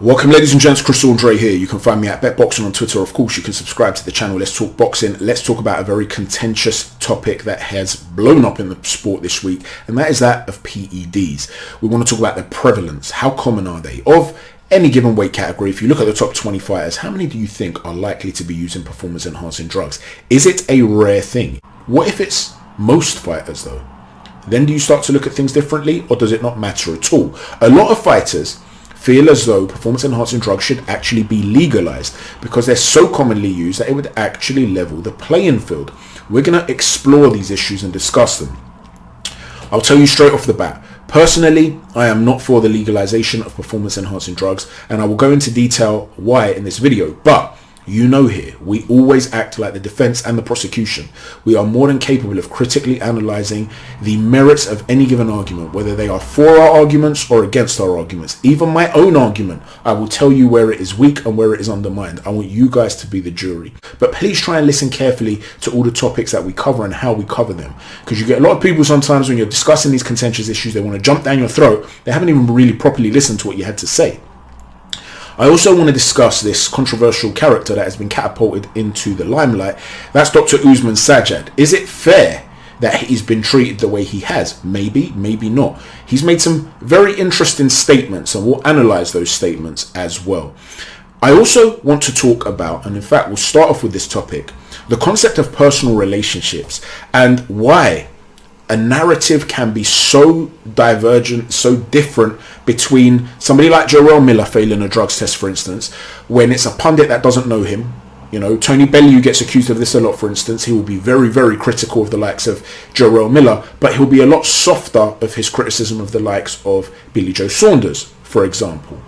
Welcome ladies and gents, Chris Andre here. You can find me at BetBoxing on Twitter. Of course, you can subscribe to the channel. Let's talk boxing. Let's talk about a very contentious topic that has blown up in the sport this week, and that is that of PEDs. We want to talk about their prevalence. How common are they? Of any given weight category, if you look at the top 20 fighters, how many do you think are likely to be using performance-enhancing drugs? Is it a rare thing? What if it's most fighters though? Then do you start to look at things differently, or does it not matter at all? A lot of fighters feel as though performance-enhancing drugs should actually be legalized because they're so commonly used that it would actually level the playing field. We're going to explore these issues and discuss them. I'll tell you straight off the bat, personally, I am not for the legalization of performance-enhancing drugs, and I will go into detail why in this video, but you know here, we always act like the defense and the prosecution. We are more than capable of critically analyzing the merits of any given argument, whether they are for our arguments or against our arguments. Even my own argument, I will tell you where it is weak and where it is undermined. I want you guys to be the jury. But please try and listen carefully to all the topics that we cover and how we cover them. Because you get a lot of people sometimes when you're discussing these contentious issues, they want to jump down your throat. They haven't even really properly listened to what you had to say. I also want to discuss this controversial character that has been catapulted into the limelight. That's Dr. Usman Sajjad. Is it fair that he's been treated the way he has? Maybe, maybe not. He's made some very interesting statements, and we'll analyze those statements as well. I also want to talk about, and in fact we'll start off with this topic, the concept of personal relationships and why a narrative can be so divergent, so different between somebody like Jarrell Miller failing a drugs test, for instance, when it's a pundit that doesn't know him. You know, Tony Bellew gets accused of this a lot, for instance. He will be very, very critical of the likes of Jarrell Miller, but he'll be a lot softer of his criticism of the likes of Billy Joe Saunders, for example.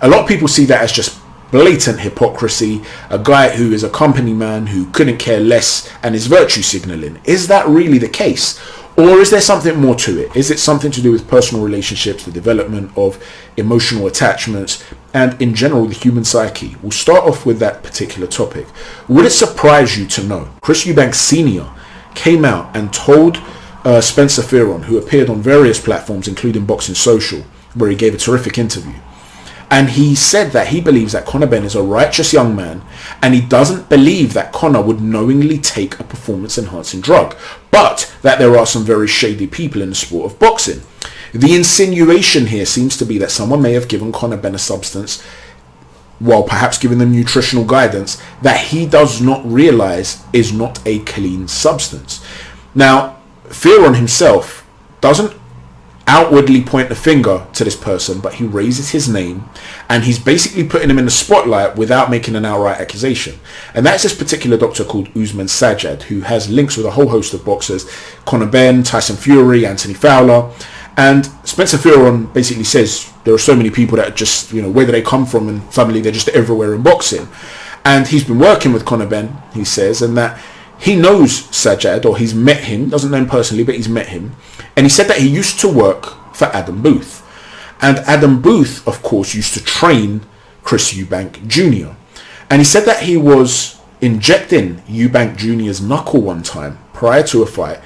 A lot of people see that as just blatant hypocrisy, a guy who is a company man who couldn't care less and is virtue signaling. Is that really the case? Or is there something more to it? Is it something to do with personal relationships, the development of emotional attachments, and in general the human psyche? We'll start off with that particular topic. Would it surprise you to know Chris Eubank Snr came out and told Spencer Fearon, who appeared on various platforms including Boxing Social, where he gave a terrific interview, and he said that he believes that Conor Benn is a righteous young man, and he doesn't believe that Conor would knowingly take a performance-enhancing drug, but that there are some very shady people in the sport of boxing. The insinuation here seems to be that someone may have given Conor Benn a substance, while perhaps giving them nutritional guidance, that he does not realize is not a clean substance. Now, Fearon himself doesn't outwardly point the finger to this person, but he raises his name and he's basically putting him in the spotlight without making an outright accusation. And that's this particular doctor called Usman Sajjad, who has links with a whole host of boxers: Conor Benn, Tyson Fury, Anthony Fowler. And Spencer Fearon basically says there are so many people that are just, you know, where do they come from, and suddenly they're just everywhere in boxing. And he's been working with Conor Benn, he says, and that he knows Sajjad, or he's met him, doesn't know him personally, but he's met him. And he said that he used to work for Adam Booth. And Adam Booth, of course, used to train Chris Eubank Jr. And he said that he was injecting Eubank Jr.'s knuckle one time prior to a fight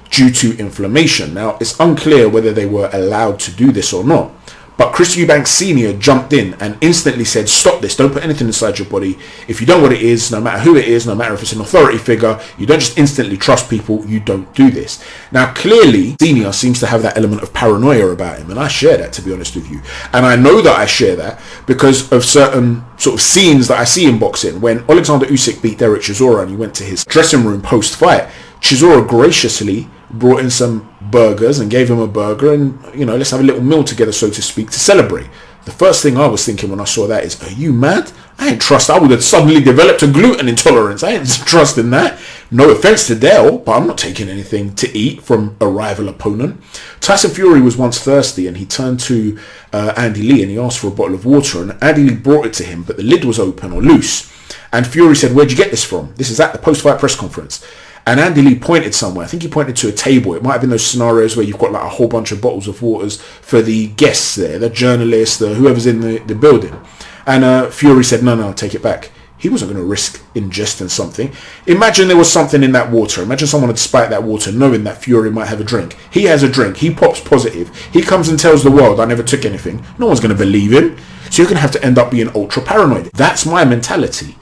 due to inflammation. Now, it's unclear whether they were allowed to do this or not. But Chris Eubank Sr. jumped in and instantly said, stop this, don't put anything inside your body. If you don't know what it is, no matter who it is, no matter if it's an authority figure, you don't just instantly trust people, you don't do this. Now, clearly, Sr. seems to have that element of paranoia about him, and I share that, to be honest with you. And I know that I share that because of certain sort of scenes that I see in boxing. When Alexander Usyk beat Derek Chisora and he went to his dressing room post-fight, Chisora graciously brought in some burgers and gave him a burger, and, you know, let's have a little meal together, so to speak, to celebrate. The first thing I was thinking when I saw that is, are you mad? I would have suddenly developed a gluten intolerance. I ain't trusting that. No offense to Dale, but I'm not taking anything to eat from a rival opponent. Tyson Fury was once thirsty and he turned to Andy Lee and he asked for a bottle of water, and Andy Lee brought it to him, but the lid was open or loose. And Fury said, where'd you get this from? This is at the post-fight press conference. And Andy Lee pointed somewhere. I think he pointed to a table. It might have been those scenarios where you've got like a whole bunch of bottles of waters for the guests there, the journalists, whoever's in the building. And Fury said, no, take it back. He wasn't going to risk ingesting something. Imagine there was something in that water. Imagine someone had spiked that water knowing that Fury might have a drink. He has a drink. He pops positive. He comes and tells the world, I never took anything. No one's going to believe him. So you're going to have to end up being ultra paranoid. That's my mentality.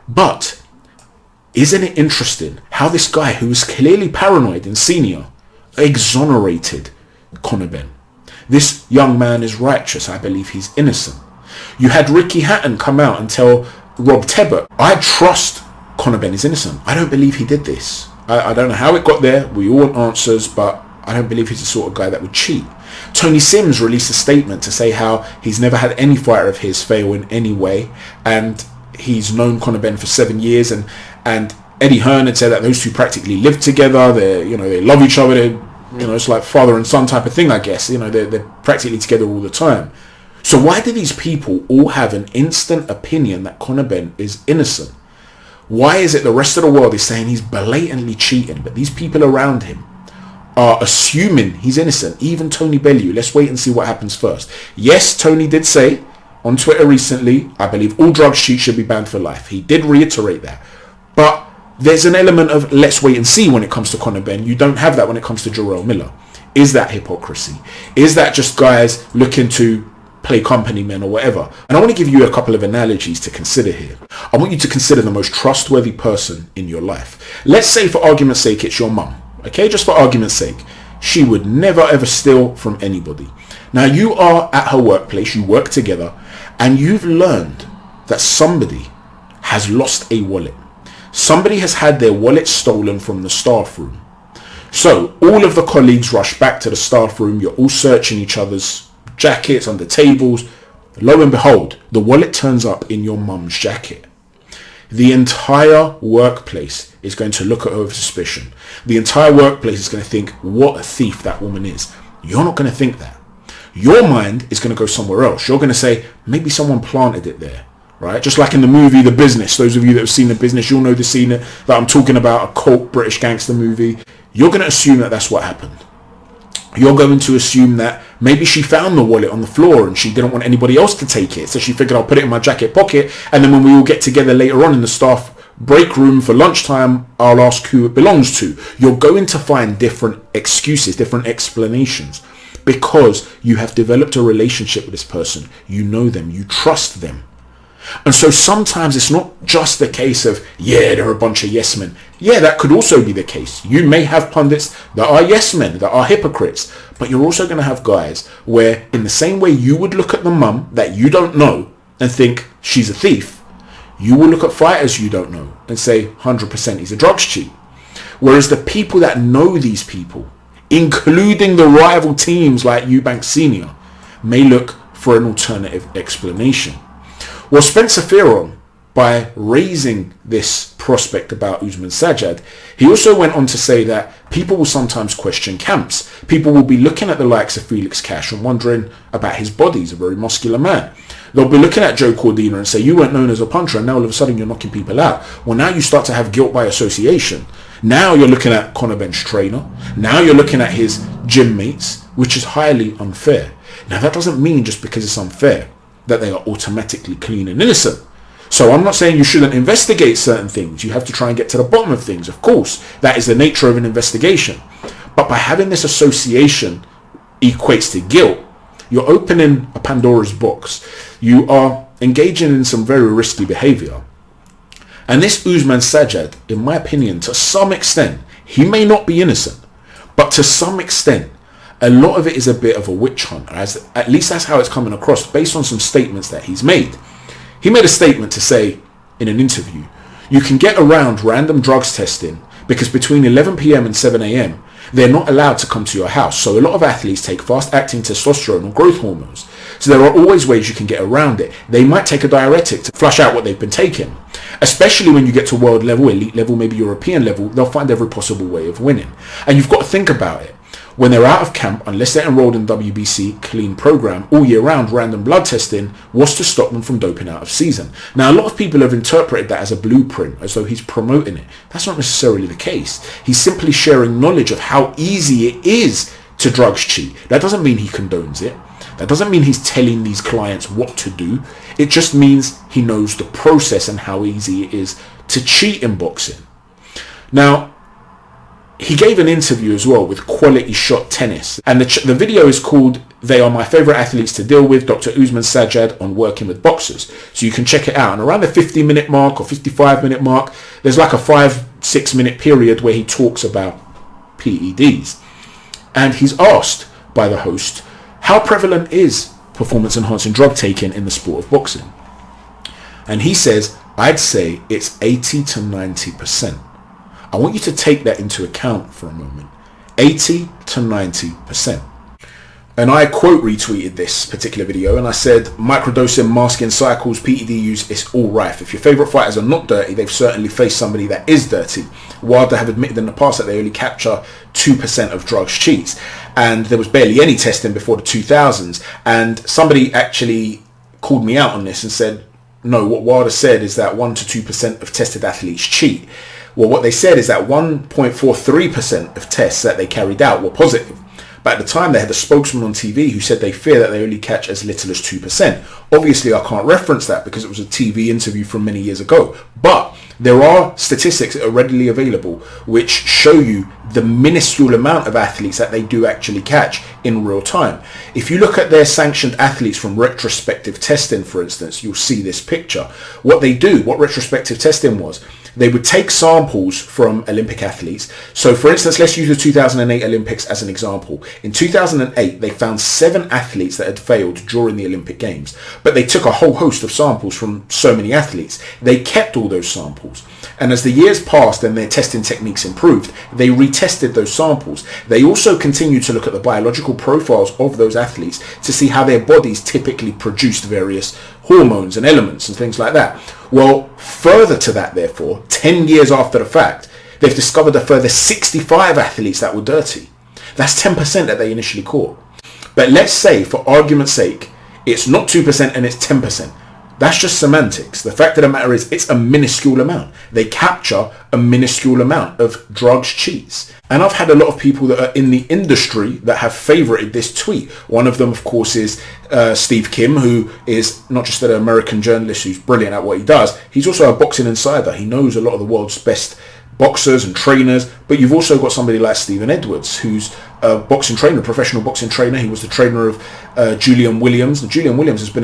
But isn't it interesting how this guy who was clearly paranoid in senior exonerated Conor Benn? This young man is righteous. I believe he's innocent. You had Ricky Hatton come out and tell Rob Tebbert, I trust Conor Benn is innocent. I don't believe he did this. I don't know how it got there. We all want answers, but I don't believe he's the sort of guy that would cheat. Tony Sims released a statement to say how he's never had any fighter of his fail in any way, and he's known Conor Benn for 7 years, and Eddie Hearn had said that those two practically live together. They love each other. It's like father and son type of thing, I guess. They're practically together all the time. So why do these people all have an instant opinion that Conor Benn is innocent? Why is it the rest of the world is saying he's blatantly cheating, but these people around him are assuming he's innocent? Even Tony Bellew. Let's wait and see what happens first. Yes, Tony did say on Twitter recently, I believe all drugs cheats should be banned for life. He did reiterate that. But there's an element of let's wait and see when it comes to Conor Benn. You don't have that when it comes to Jarrell Miller. Is that hypocrisy? Is that just guys looking to play company men or whatever? And I want to give you a couple of analogies to consider here. I want you to consider the most trustworthy person in your life. Let's say for argument's sake it's your mum. Okay, just for argument's sake. She would never ever steal from anybody. Now you are at her workplace, you work together, and you've learned that somebody has lost a wallet. Somebody has had their wallet stolen from the staff room. So all of the colleagues rush back to the staff room. You're all searching each other's jackets, under tables. Lo and behold, the wallet turns up in your mum's jacket. The entire workplace is going to look at her with suspicion. The entire workplace is going to think, what a thief that woman is. You're not going to think that. Your mind is going to go somewhere else. You're going to say, maybe someone planted it there. Right? Just like in the movie The Business. Those of you that have seen The Business, you'll know the scene that I'm talking about, a cult British gangster movie. You're going to assume that that's what happened. You're going to assume that maybe she found the wallet on the floor and she didn't want anybody else to take it. So she figured I'll put it in my jacket pocket, and then when we all get together later on in the staff break room for lunchtime, I'll ask who it belongs to. You're going to find different excuses, different explanations, because you have developed a relationship with this person. You know them. You trust them. And so sometimes it's not just the case of, yeah, they're a bunch of yes men. Yeah, that could also be the case. You may have pundits that are yes men, that are hypocrites, but you're also going to have guys where in the same way you would look at the mum that you don't know and think she's a thief, you will look at fighters you don't know and say 100% he's a drugs cheat. Whereas the people that know these people, including the rival teams like Eubank Snr, may look for an alternative explanation. Well, Spencer Fearon, by raising this prospect about Usman Sajjad, he also went on to say that people will sometimes question camps. People will be looking at the likes of Felix Cash and wondering about his body. He's a very muscular man. They'll be looking at Joe Cordina and say, you weren't known as a puncher, and now all of a sudden you're knocking people out. Well, now you start to have guilt by association. Now you're looking at Conor Benn's trainer. Now you're looking at his gym mates, which is highly unfair. Now that doesn't mean just because it's unfair that they are automatically clean and innocent. So I'm not saying you shouldn't investigate certain things. You have to try and get to the bottom of things. Of course, that is the nature of an investigation. But by having this association equates to guilt, you're opening a Pandora's box. You are engaging in some very risky behavior. And this Usman Sajjad, in my opinion, to some extent, he may not be innocent, but to some extent, a lot of it is a bit of a witch hunt. At least that's how it's coming across based on some statements that he's made. He made a statement to say in an interview, you can get around random drugs testing because between 11 p.m. and 7 a.m. they're not allowed to come to your house. So a lot of athletes take fast-acting testosterone or growth hormones. So there are always ways you can get around it. They might take a diuretic to flush out what they've been taking. Especially when you get to world level, elite level, maybe European level, they'll find every possible way of winning. And you've got to think about it. When they're out of camp, unless they're enrolled in WBC clean program all year round, random blood testing was to stop them from doping out of season. Now, a lot of people have interpreted that as a blueprint, as though he's promoting it. That's not necessarily the case. He's simply sharing knowledge of how easy it is to drugs cheat. That doesn't mean he condones it. That doesn't mean he's telling these clients what to do. It just means he knows the process and how easy it is to cheat in boxing. Now, he gave an interview as well with Quality Shot Tennis, and the video is called "They Are My Favorite Athletes to Deal With, Dr. Usman Sajjad on Working with Boxers." So you can check it out. And around the 50-minute mark or 55-minute mark, there's like a 5-6 minute period where he talks about PEDs. And he's asked by the host, how prevalent is performance enhancing drug taking in the sport of boxing? And he says, I'd say it's 80 to 90%. I want you to take that into account for a moment. 80 to 90%. And I quote retweeted this particular video and I said, microdosing, masking cycles, PED use, it's all rife. If your favourite fighters are not dirty, they've certainly faced somebody that is dirty. Wilder have admitted in the past that they only capture 2% of drugs cheats. And there was barely any testing before the 2000s. And somebody actually called me out on this and said, no, what Wilder said is that 1 to 2% of tested athletes cheat. Well, what they said is that 1.43% of tests that they carried out were positive. But at the time, they had a spokesman on TV who said they fear that they only catch as little as 2%. Obviously, I can't reference that because it was a TV interview from many years ago. But there are statistics that are readily available which show you the minuscule amount of athletes that they do actually catch in real time. If you look at their sanctioned athletes from retrospective testing, for instance, you'll see this picture. What they do, what retrospective testing was, they would take samples from Olympic athletes. So for instance, let's use the 2008 Olympics as an example. In 2008, they found 7 athletes that had failed during the Olympic Games, but they took a whole host of samples from so many athletes. They kept all those samples. And as the years passed and their testing techniques improved, they retested those samples. They also continued to look at the biological profiles of those athletes to see how their bodies typically produced various hormones and elements and things like that. Well, further to that, therefore, 10 years after the fact, they've discovered a further 65 athletes that were dirty. That's 10% that they initially caught. But let's say, for argument's sake, it's not 2% and it's 10%. That's just semantics. The fact of the matter is it's a minuscule amount. They capture a minuscule amount of drugs cheats. And I've had a lot of people that are in the industry that have favorited this tweet. One of them, of course, is Steve Kim, who is not just an American journalist who's brilliant at what he does. He's also a boxing insider. He knows a lot of the world's best boxers and trainers, but you've also got somebody like Stephen Edwards, who's a boxing trainer, professional boxing trainer. He was the trainer of Julian Williams, and Julian Williams has been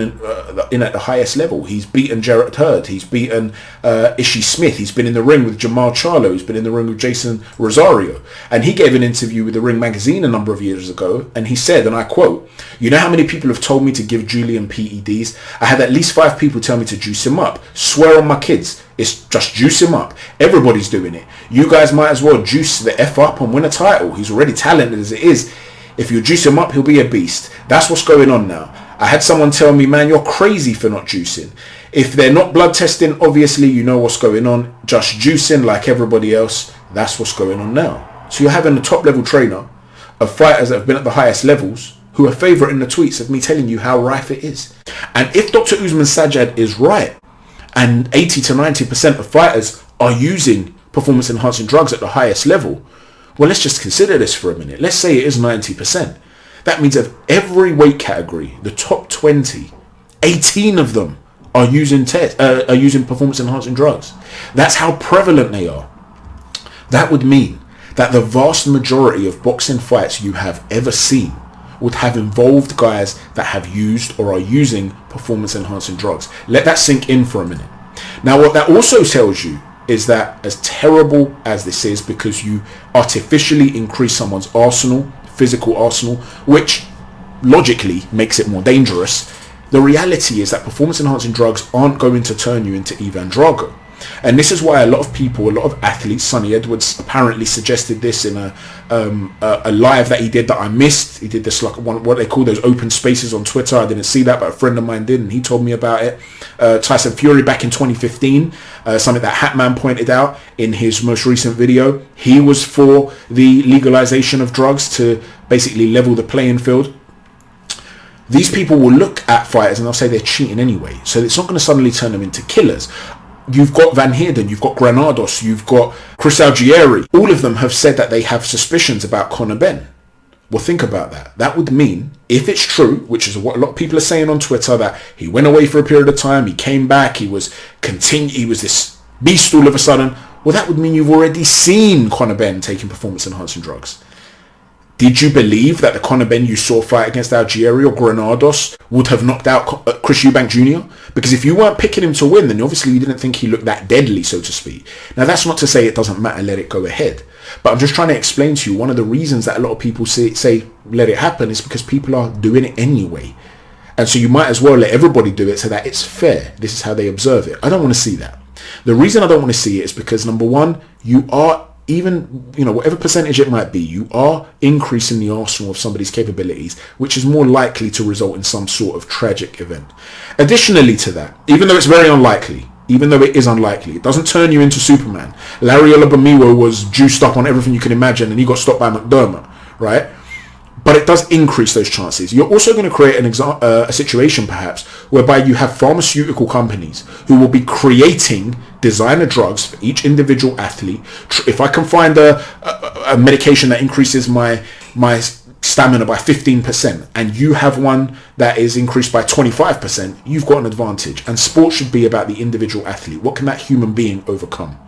in at the highest level. He's beaten Jarrett Hurd, he's beaten Ishii Smith, he's been in the ring with Jamal Charlo, he's been in the ring with Jason Rosario, and he gave an interview with the Ring magazine a number of years ago, and he said, and I quote, "You know how many people have told me to give Julian PEDs? I had at least 5 people tell me to juice him up. Swear on my kids, it's just juice him up. Everybody's doing it. You guys might as well juice the F up and win a title. He's already talented as it is. If you juice him up, he'll be a beast." That's what's going on now. I had someone tell me, man, you're crazy for not juicing. If they're not blood testing, obviously you know what's going on. Just juicing like everybody else. That's what's going on now. So you're having a top level trainer of fighters that have been at the highest levels who are favoriting the tweets of me telling you how rife it is. And if Dr. Usman Sajjad is right, and 80 to 90% of fighters are using performance enhancing drugs at the highest level, well, let's just consider this for a minute. Let's say it is 90%. That means of every weight category, the top 20, 18 of them are using performance enhancing drugs. That's how prevalent they are. That would mean that the vast majority of boxing fights you have ever seen would have involved guys that have used or are using performance enhancing drugs. Let that sink in for a minute. Now, what that also tells you is that, as terrible as this is, because you artificially increase someone's arsenal, physical arsenal, which logically makes it more dangerous, the reality is that performance enhancing drugs aren't going to turn you into Ivan Drago. And this is why a lot of people, a lot of athletes, Sonny Edwards apparently suggested this in a live that he did that I missed. He did this like what they call those open spaces on Twitter. I didn't see that, but a friend of mine did, and he told me about it. Tyson Fury back in 2015, something that Hatman pointed out in his most recent video. He was for the legalization of drugs to basically level the playing field. These people will look at fighters and they'll say they're cheating anyway. So it's not going to suddenly turn them into killers. You've got Van Heerden, you've got Granados, you've got Chris Algieri. All of them have said that they have suspicions about Conor Benn. Well, think about that. That would mean, if it's true, which is what a lot of people are saying on Twitter, that he went away for a period of time, he came back, he was this beast all of a sudden. Well, that would mean you've already seen Conor Benn taking performance-enhancing drugs. Did you believe that the Conor Benn you saw fight against Algieri or Granados would have knocked out Chris Eubank Jr.? Because if you weren't picking him to win, then obviously you didn't think he looked that deadly, so to speak. Now, that's not to say it doesn't matter, let it go ahead. But I'm just trying to explain to you, one of the reasons that a lot of people say let it happen is because people are doing it anyway. And so you might as well let everybody do it so that it's fair. This is how they observe it. I don't want to see that. The reason I don't want to see it is because, number one, you are, even, whatever percentage it might be, you are increasing the arsenal of somebody's capabilities, which is more likely to result in some sort of tragic event. Additionally to that, even though it's very unlikely, it doesn't turn you into Superman. Larry Olabamiwo was juiced up on everything you can imagine and he got stopped by McDermott, right? But it does increase those chances. You're also going to create a situation perhaps whereby you have pharmaceutical companies who will be creating designer drugs for each individual athlete. If I can find a medication that increases my stamina by 15% and you have one that is increased by 25%, you've got an advantage. And sport should be about the individual athlete. What can that human being overcome?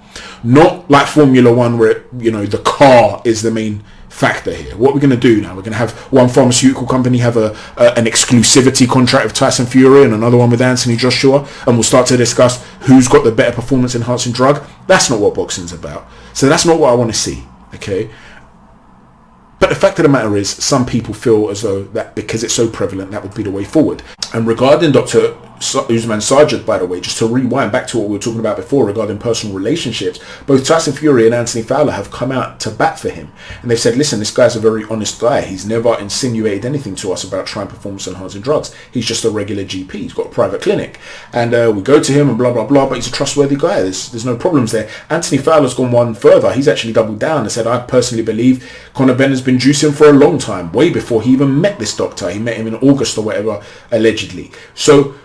Not like Formula One where, the car is the main factor here. What we're going to do now, we're going to have one pharmaceutical company have an exclusivity contract with Tyson Fury and another one with Anthony Joshua, and we'll start to discuss who's got the better performance enhancing drug. That's not what boxing's about. So that's not what I want to see, okay? But the fact of the matter is, some people feel as though that because it's so prevalent, that would be the way forward. And regarding Dr. Usman Sajjad, by the way, just to rewind back to what we were talking about before regarding personal relationships, both Tyson Fury and Anthony Fowler have come out to bat for him. And they've said, listen, this guy's a very honest guy. He's never insinuated anything to us about trying performance-enhancing drugs. He's just a regular GP. He's got a private clinic. And we go to him and blah, blah, blah, but he's a trustworthy guy. There's no problems there. Anthony Fowler's gone one further. He's actually doubled down and said, I personally believe Conor Benn has been juicing for a long time, way before he even met this doctor. He met him in August or whatever, allegedly. So,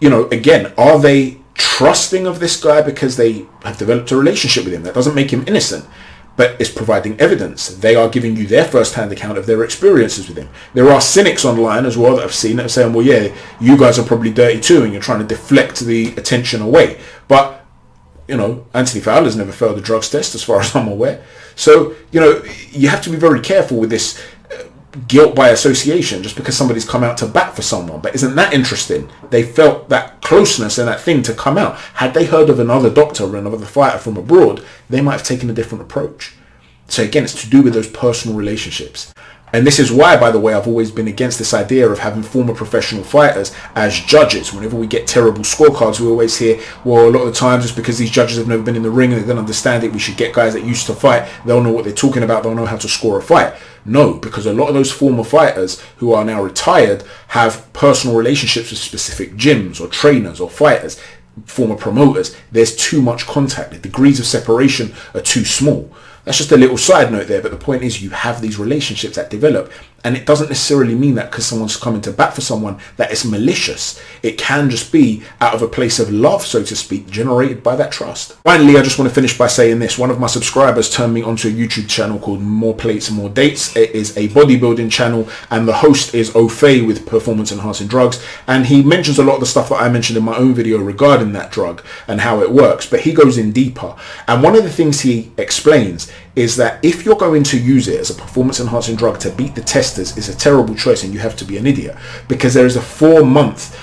again, are they trusting of this guy because they have developed a relationship with him? That doesn't make him innocent, but it's providing evidence. They are giving you their first-hand account of their experiences with him. There are cynics online as well that I've seen that are saying, well, yeah, you guys are probably dirty too, and you're trying to deflect the attention away. But, Anthony Fowler's never failed a drugs test as far as I'm aware. So, you have to be very careful with this guilt by association just because somebody's come out to bat for someone. But isn't that interesting? They felt that closeness and that thing to come out. Had they heard of another doctor or another fighter from abroad, they might have taken a different approach. So again, it's to do with those personal relationships. And this is why, by the way, I've always been against this idea of having former professional fighters as judges. Whenever we get terrible scorecards, we always hear, well, a lot of the times it's because these judges have never been in the ring and they don't understand it. We should get guys that used to fight. They'll know what they're talking about. They'll know how to score a fight. No, because a lot of those former fighters who are now retired have personal relationships with specific gyms or trainers or fighters, former promoters. There's too much contact. The degrees of separation are too small. That's just a little side note there, but the point is you have these relationships that develop, and it doesn't necessarily mean that because someone's coming to bat for someone that it's malicious. It can just be out of a place of love, so to speak, generated by that trust. Finally, I just want to finish by saying this. One of my subscribers turned me onto a YouTube channel called More Plates and More Dates. It is a bodybuilding channel, and the host is au fait with performance enhancing drugs, and he mentions a lot of the stuff that I mentioned in my own video regarding that drug and how it works, but he goes in deeper. And one of the things he explains is that if you're going to use it as a performance enhancing drug to beat the testers, is a terrible choice, and you have to be an idiot, because there is a 4-month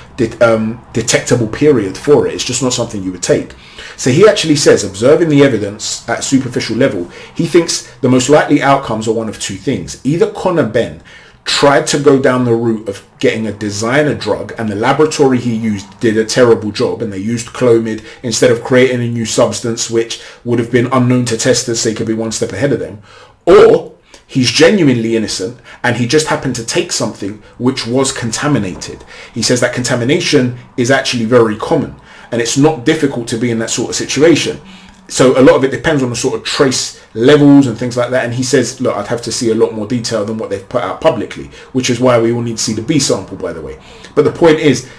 detectable period for it. It's just not something you would take. So he actually says, observing the evidence at a superficial level, he thinks the most likely outcomes are one of two things. Either Conor Benn tried to go down the route of getting a designer drug and the laboratory he used did a terrible job, and they used Clomid instead of creating a new substance which would have been unknown to testers, so he could be one step ahead of them. Or he's genuinely innocent and he just happened to take something which was contaminated. He says that contamination is actually very common and it's not difficult to be in that sort of situation. So a lot of it depends on the sort of trace levels and things like that. And he says, look, I'd have to see a lot more detail than what they've put out publicly, which is why we all need to see the B sample, by the way. But the point is,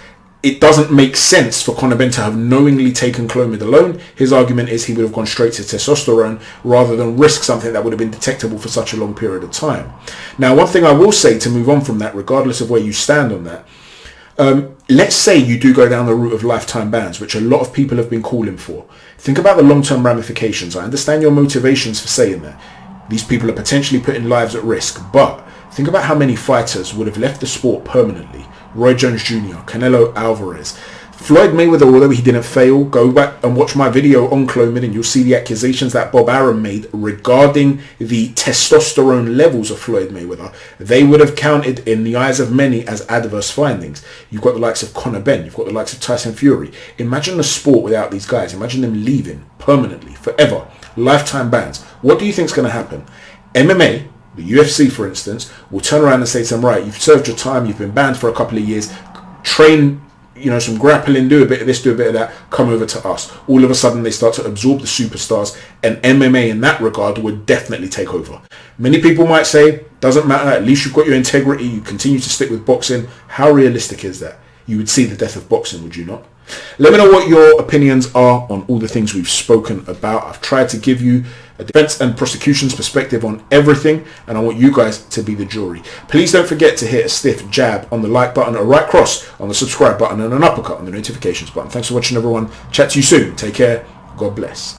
it doesn't make sense for Conor Benn to have knowingly taken Clomid alone. His argument is he would have gone straight to testosterone rather than risk something that would have been detectable for such a long period of time. Now, one thing I will say to move on from that, regardless of where you stand on that, let's say you do go down the route of lifetime bans, which a lot of people have been calling for. Think about the long-term ramifications. I understand your motivations for saying that. These people are potentially putting lives at risk, but think about how many fighters would have left the sport permanently. Roy Jones Jr., Canelo Alvarez, Floyd Mayweather, although he didn't fail. Go back and watch my video on Clomid and you'll see the accusations that Bob Arum made regarding the testosterone levels of Floyd Mayweather. They would have counted in the eyes of many as adverse findings. You've got the likes of Conor Benn. You've got the likes of Tyson Fury. Imagine the sport without these guys. Imagine them leaving permanently, forever. Lifetime bans. What do you think is going to happen? MMA, the UFC for instance, will turn around and say to them, right, you've served your time, you've been banned for a couple of years, train, some grappling, do a bit of this, do a bit of that, come over to us. All of a sudden they start to absorb the superstars, and MMA in that regard would definitely take over. Many people might say, doesn't matter, at least you've got your integrity, you continue to stick with boxing. How realistic is that? You would see the death of boxing, would you not? Let me know what your opinions are on all the things we've spoken about. I've tried to give you a defense and prosecution's perspective on everything, and I want you guys to be the jury. Please don't forget to hit a stiff jab on the like button, a right cross on the subscribe button, and an uppercut on the notifications button. Thanks for watching, everyone. Chat to you soon. Take care. God bless.